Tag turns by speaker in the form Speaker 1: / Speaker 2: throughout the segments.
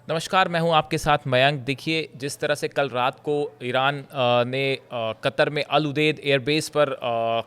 Speaker 1: नमस्कार, मैं हूं आपके साथ मयंक। देखिए, जिस तरह से कल रात को ईरान ने कतर में अल उदेद एयरबेस पर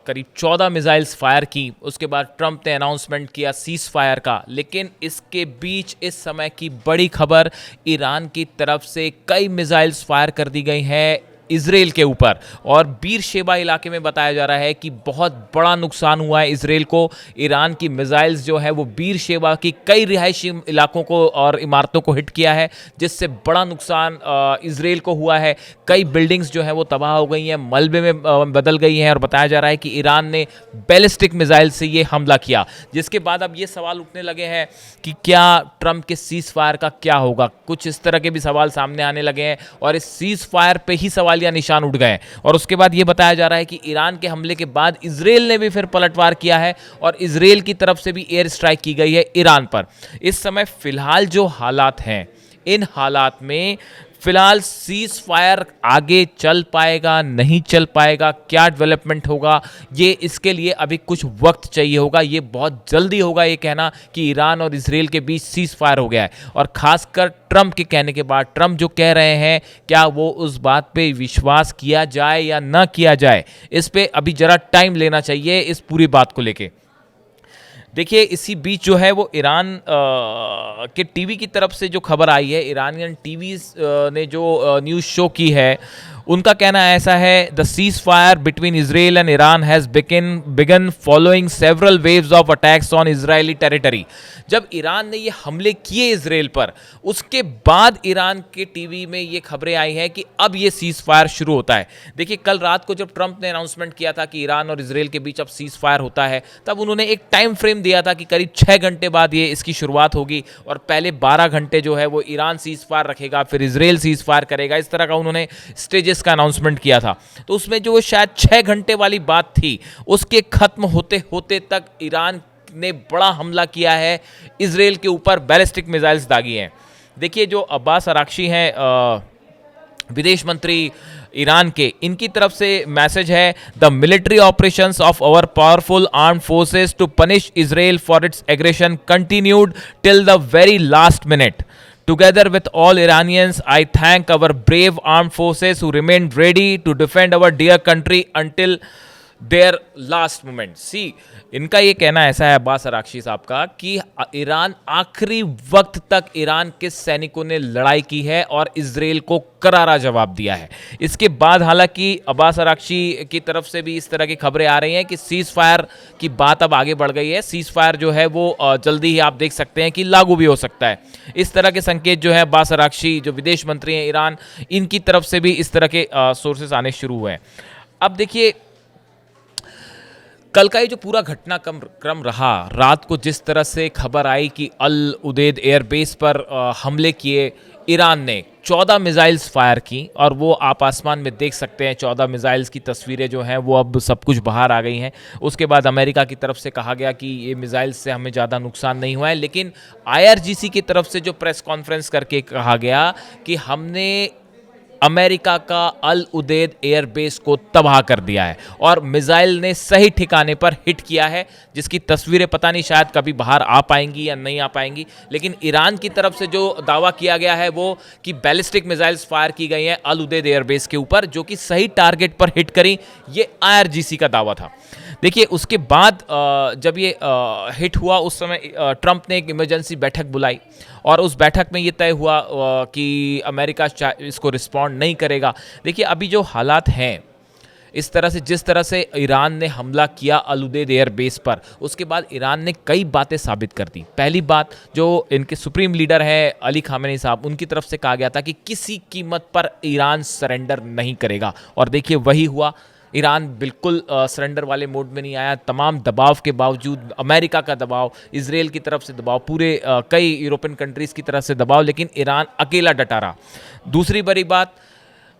Speaker 1: करीब 14 मिसाइल्स फायर की, उसके बाद ट्रंप ने अनाउंसमेंट किया सीज फायर का। लेकिन इसके बीच इस समय की बड़ी खबर, ईरान की तरफ से कई मिसाइल्स फायर कर दी गई हैं इजराइल के ऊपर, और बीर शेबा इलाके में बताया जा रहा है कि बहुत बड़ा नुकसान हुआ है इजराइल को। ईरान की मिसाइल्स जो है वो बीर शेबा की कई रिहायशी इलाकों को और इमारतों को हिट किया है, जिससे बड़ा नुकसान इजराइल को हुआ है। कई बिल्डिंग्स जो है वो तबाह हो गई हैं, मलबे में बदल गई हैं, और बताया जा रहा है कि ईरान ने बैलिस्टिक मिसाइल से ये हमला किया। जिसके बाद अब ये सवाल उठने लगे हैं कि क्या ट्रंप के सीज फायर का क्या होगा। कुछ इस तरह के भी सवाल सामने आने लगे हैं, और इस सीज फायर पे ही सवाल या निशान उठ गए। और उसके बाद यह बताया जा रहा है कि ईरान के हमले के बाद इजराइल ने भी फिर पलटवार किया है, और इजराइल की तरफ से भी एयर स्ट्राइक की गई है ईरान पर। इस समय फिलहाल जो हालात हैं, इन हालात में फिलहाल सीज फायर आगे चल पाएगा नहीं चल पाएगा, क्या डेवलपमेंट होगा, ये इसके लिए अभी कुछ वक्त चाहिए होगा। ये बहुत जल्दी होगा ये कहना कि ईरान और इजराइल के बीच सीज फायर हो गया है, और खासकर ट्रंप के कहने के बाद, ट्रंप जो कह रहे हैं, क्या वो उस बात पे विश्वास किया जाए या ना किया जाए, इस पे अभी जरा टाइम लेना चाहिए इस पूरी बात को लेके। देखिए, इसी बीच जो है वो ईरान के टीवी की तरफ से जो खबर आई है, ईरानियन टीवी ने जो न्यूज़ शो की है, उनका कहना ऐसा है, the cease fire between Israel and Iran has begun following several waves of attacks on Israeli territory. जब ईरान ने ये हमले किए इजराइल पर, उसके बाद ईरान के टीवी में ये खबरें आई हैं कि अब ये सीज फायर शुरू होता है। देखिए, कल रात को जब ट्रंप ने अनाउंसमेंट किया था कि ईरान और इजराइल के बीच अब सीज फायर होता है, तब उन्होंने एक टाइम फ्रेम दिया था कि करीब 6 घंटे बाद ये इसकी शुरुआत होगी, और पहले 12 घंटे जो है वो ईरान सीज फायर रखेगा, फिर इजराइल सीज फायर करेगा। इस तरह का उन्होंने स्टेजेस का अनाउंसमेंट किया था। तो उसमें जो शायद 6 घंटे वाली बात थी, उसके खत्म होते होते तक ईरान ने बड़ा हमला किया है इजराइल के ऊपर, बैलिस्टिक मिसाइल्स दागी हैं। देखिए, जो अब्बास अराक्ची हैं विदेश मंत्री ईरान के, इनकी तरफ से मैसेज है, the military operations of our powerful armed forces to punish Israel for its aggression continued till the very last minute. Together with all Iranians, I thank our brave armed forces who remained ready to defend our dear country until their last moment. See, इनका ये कहना ऐसा है Abbas Araghchi साहब का कि Iran आखिरी वक्त तक ईरान के सैनिकों ने लड़ाई की है और इजराइल को करारा जवाब दिया है। इसके बाद हालांकि अब्बास अराक्ची की तरफ से भी इस तरह की खबरें आ रही हैं कि सीज फायर की बात अब आगे बढ़ गई है। सीज फायर जो है वो जल्दी ही आप देख सकते हैं कि लागू भी हो सकता है। इस तरह के संकेत जो है अब्बास अराक्ची जो विदेश मंत्री हैं ईरान, इनकी तरफ से भी इस तरह के सोर्सेस आने शुरू हुए हैं। अब देखिए, कल का ये जो पूरा घटनाक्रम रहा, रात को जिस तरह से खबर आई कि अल उदेद एयरबेस पर हमले किए ईरान ने, 14 मिसाइल्स फायर की, और वो आप आसमान में देख सकते हैं 14 मिसाइल्स की तस्वीरें जो हैं वो अब सब कुछ बाहर आ गई हैं। उसके बाद अमेरिका की तरफ से कहा गया कि ये मिसाइल्स से हमें ज़्यादा नुकसान नहीं हुआ है, लेकिन IRGC की तरफ से जो प्रेस कॉन्फ्रेंस करके कहा गया कि हमने अमेरिका का अल उदेद एयरबेस को तबाह कर दिया है, और मिसाइल ने सही ठिकाने पर हिट किया है, जिसकी तस्वीरें पता नहीं शायद कभी बाहर आ पाएंगी या नहीं आ पाएंगी। लेकिन ईरान की तरफ से जो दावा किया गया है वो कि बैलिस्टिक मिसाइल्स फायर की गई हैं अल उदेद एयरबेस के ऊपर, जो कि सही टारगेट पर हिट करी, ये IRGC का दावा था। देखिए, उसके बाद जब ये हिट हुआ, उस समय ट्रंप ने एक इमरजेंसी बैठक बुलाई, और उस बैठक में ये तय हुआ कि अमेरिका इसको रिस्पॉन्ड नहीं करेगा। देखिए, अभी जो हालात हैं, इस तरह से जिस तरह से ईरान ने हमला किया अल उदेद एयरबेस पर, उसके बाद ईरान ने कई बातें साबित कर दी। पहली बात, जो इनके सुप्रीम लीडर हैं अली खामेनी साहब, उनकी तरफ से कहा गया था कि किसी कीमत पर ईरान सरेंडर नहीं करेगा, और देखिए वही हुआ। ईरान बिल्कुल सरेंडर वाले मोड में नहीं आया। तमाम दबाव के बावजूद, अमेरिका का दबाव, इजराइल की तरफ से दबाव, पूरे कई यूरोपियन कंट्रीज़ की तरफ से दबाव, लेकिन ईरान अकेला डटा रहा। दूसरी बड़ी बात,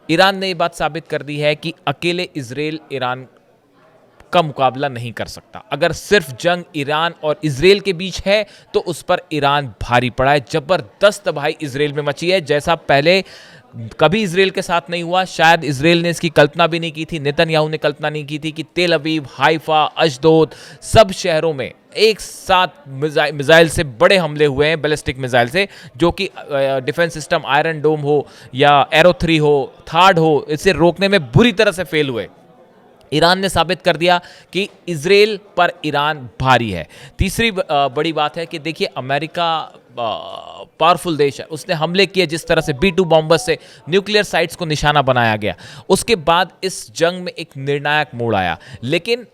Speaker 1: ईरान ने ये बात साबित कर दी है कि अकेले इजराइल ईरान का मुकाबला नहीं कर सकता। अगर सिर्फ जंग ईरान और इजराइल के बीच है तो उस पर ईरान भारी पड़ा है। जबरदस्त तबाही इजराइल में मची है, जैसा पहले कभी इसराइल के साथ नहीं हुआ, शायद इसराइल ने इसकी कल्पना भी नहीं की थी, नेतन्याहू ने कल्पना नहीं की थी कि तेल अवीव, हाइफा, अशदोद सब शहरों में एक साथ मिसाइल से बड़े हमले हुए हैं, बैलिस्टिक मिसाइल से, जो कि डिफेंस सिस्टम आयरन डोम हो या एरो 3 हो, थार्ड हो, इसे रोकने में बुरी तरह से फेल हुए। ईरान ने साबित कर दिया कि इजराइल पर ईरान भारी है। तीसरी बड़ी बात है कि देखिए, अमेरिका पावरफुल देश है, उसने हमले किए जिस तरह से B-2 बॉम्बर्स से न्यूक्लियर साइट्स को निशाना बनाया गया। उसके बाद इस जंग में एक निर्णायक मोड़ आया, लेकिन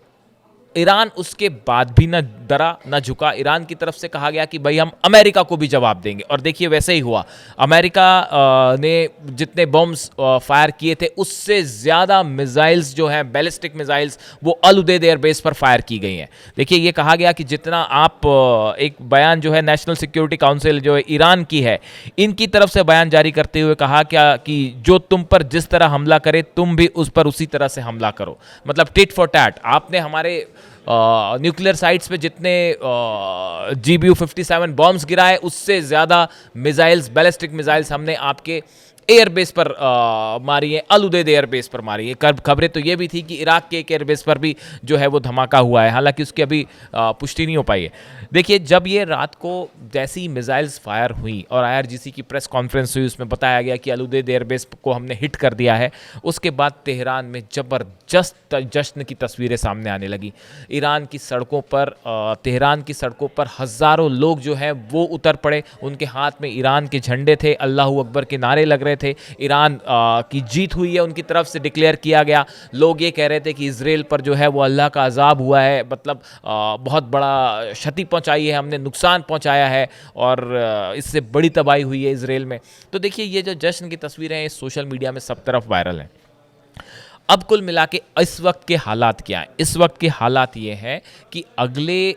Speaker 1: ईरान उसके बाद भी न डरा न झुका। ईरान की तरफ से कहा गया कि भाई हम अमेरिका को भी जवाब देंगे, और देखिए वैसे ही हुआ। अमेरिका ने जितने बॉम्ब्स फायर किए थे उससे ज़्यादा मिसाइल्स जो हैं, बैलिस्टिक मिसाइल्स, वो अल उदेद एयरबेस पर फायर की गई हैं। देखिए, ये कहा गया कि जितना आप एक बयान जो है नेशनल सिक्योरिटी काउंसिल जो है ईरान की है, इनकी तरफ से बयान जारी करते हुए कहा क्या कि जो तुम पर जिस तरह हमला करे तुम भी उस पर उसी तरह से हमला करो, मतलब टिट फॉर टैट। आपने हमारे न्यूक्लियर साइट्स पे जितने GBU-57 बॉम्ब्स गिराए, उससे ज़्यादा मिसाइल्स, बैलिस्टिक मिसाइल्स हमने आपके एयरबेस पर मारी है, अल उदेद एयरबेस पर मारी है। खबरें तो ये भी थी कि इराक के एक एयरबेस पर भी जो है वो धमाका हुआ है, हालांकि उसकी अभी पुष्टि नहीं हो पाई है। देखिए, जब ये रात को जैसी मिसाइल्स फायर हुई और IRGC की प्रेस कॉन्फ्रेंस हुई, उसमें बताया गया कि अल उदेद एयरबेस को हमने हिट कर दिया है। उसके बाद तेहरान में जबरदस्त जश्न की तस्वीरें सामने आने लगी। ईरान की सड़कों पर, तेहरान की सड़कों पर हज़ारों लोग जो हैं वो उतर पड़े। उनके हाथ में ईरान के झंडे थे, अल्लाहू अकबर के नारे लग रहे थे। ईरान की जीत हुई है उनकी तरफ से डिक्लेयर किया गया। लोग ये कह रहे थे कि इसराइल पर जो है वो अल्लाह का अजाब हुआ है, मतलब बहुत बड़ा क्षति पहुंचाई है हमने, नुकसान पहुंचाया है, और इससे बड़ी तबाही हुई है इसराइल में। तो देखिए, ये जो जश्न की तस्वीरें हैं सोशल मीडिया में सब तरफ वायरल हैं। अब कुल मिला के इस वक्त के हालात क्या हैं? इस वक्त के हालात ये हैं कि अगले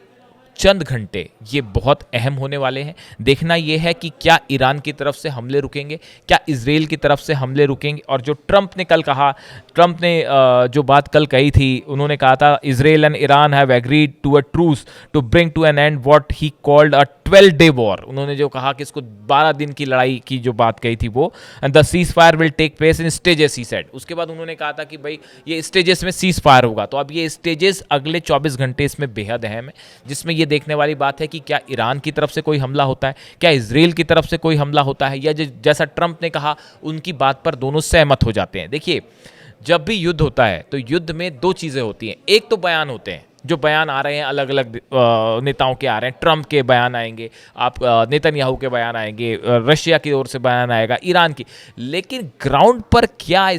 Speaker 1: चंद घंटे ये बहुत अहम होने वाले हैं। देखना ये है कि क्या ईरान की तरफ से हमले रुकेंगे, क्या इजराइल की तरफ से हमले रुकेंगे। और जो ट्रंप ने कल कहा, ट्रंप ने जो बात कल कही थी, उन्होंने कहा था Israel and Iran have agreed to a truce to bring to an end what he called a 12-day war. उन्होंने जो कहा कि इसको 12 दिन की लड़ाई की जो बात कही थी वो, and the cease fire will take place in stages, he said. उसके बाद उन्होंने कहा था कि भाई ये स्टेजेस में सीज फायर होगा। तो अब ये स्टेजेस अगले 24 घंटे इसमें बेहद अहम है, जिसमें ये देखने वाली बात है कि क्या ईरान की तरफ से कोई हमला होता है, क्या इजराइल की तरफ से कोई हमला होता है, या जैसा ट्रंप ने कहा उनकी बात पर दोनों सहमत हो जाते हैं। देखिए, जब भी युद्ध होता है तो युद्ध में दो चीज़ें होती हैं। एक तो बयान होते हैं, जो बयान आ रहे हैं अलग अलग नेताओं के आ रहे हैं। ट्रंप के बयान आएंगे, आप नेतन्याहू के बयान आएंगे, रशिया की ओर से बयान आएगा, ईरान की। लेकिन ग्राउंड पर क्या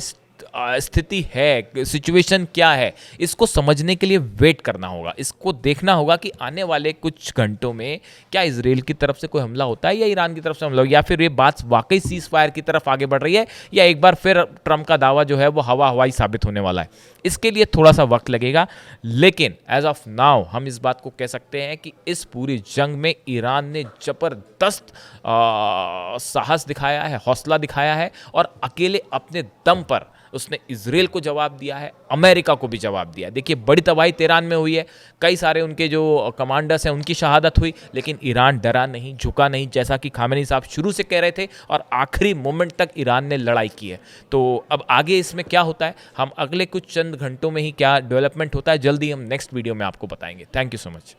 Speaker 1: स्थिति है, सिचुएशन क्या है, इसको समझने के लिए वेट करना होगा। इसको देखना होगा कि आने वाले कुछ घंटों में क्या इजराइल की तरफ से कोई हमला होता है या ईरान की तरफ से हमला हो, या फिर ये बात वाकई सीज फायर की तरफ आगे बढ़ रही है, या एक बार फिर ट्रंप का दावा जो है वो हवाई साबित होने वाला है। इसके लिए थोड़ा सा वक्त लगेगा, लेकिन एज ऑफ नाउ हम इस बात को कह सकते हैं कि इस पूरी जंग में ईरान ने जबरदस्त साहस दिखाया है, हौसला दिखाया है, और अकेले अपने दम पर उसने इजराइल को जवाब दिया है, अमेरिका को भी जवाब दिया है। देखिए, बड़ी तबाही तेहरान में हुई है, कई सारे उनके जो कमांडर्स हैं उनकी शहादत हुई, लेकिन ईरान डरा नहीं, झुका नहीं, जैसा कि खामेनी साहब शुरू से कह रहे थे, और आखिरी मोमेंट तक ईरान ने लड़ाई की है। तो अब आगे इसमें क्या होता है, हम अगले कुछ चंद घंटों में ही क्या डेवलपमेंट होता है, जल्दी हम नेक्स्ट वीडियो में आपको बताएंगे। Thank you so much.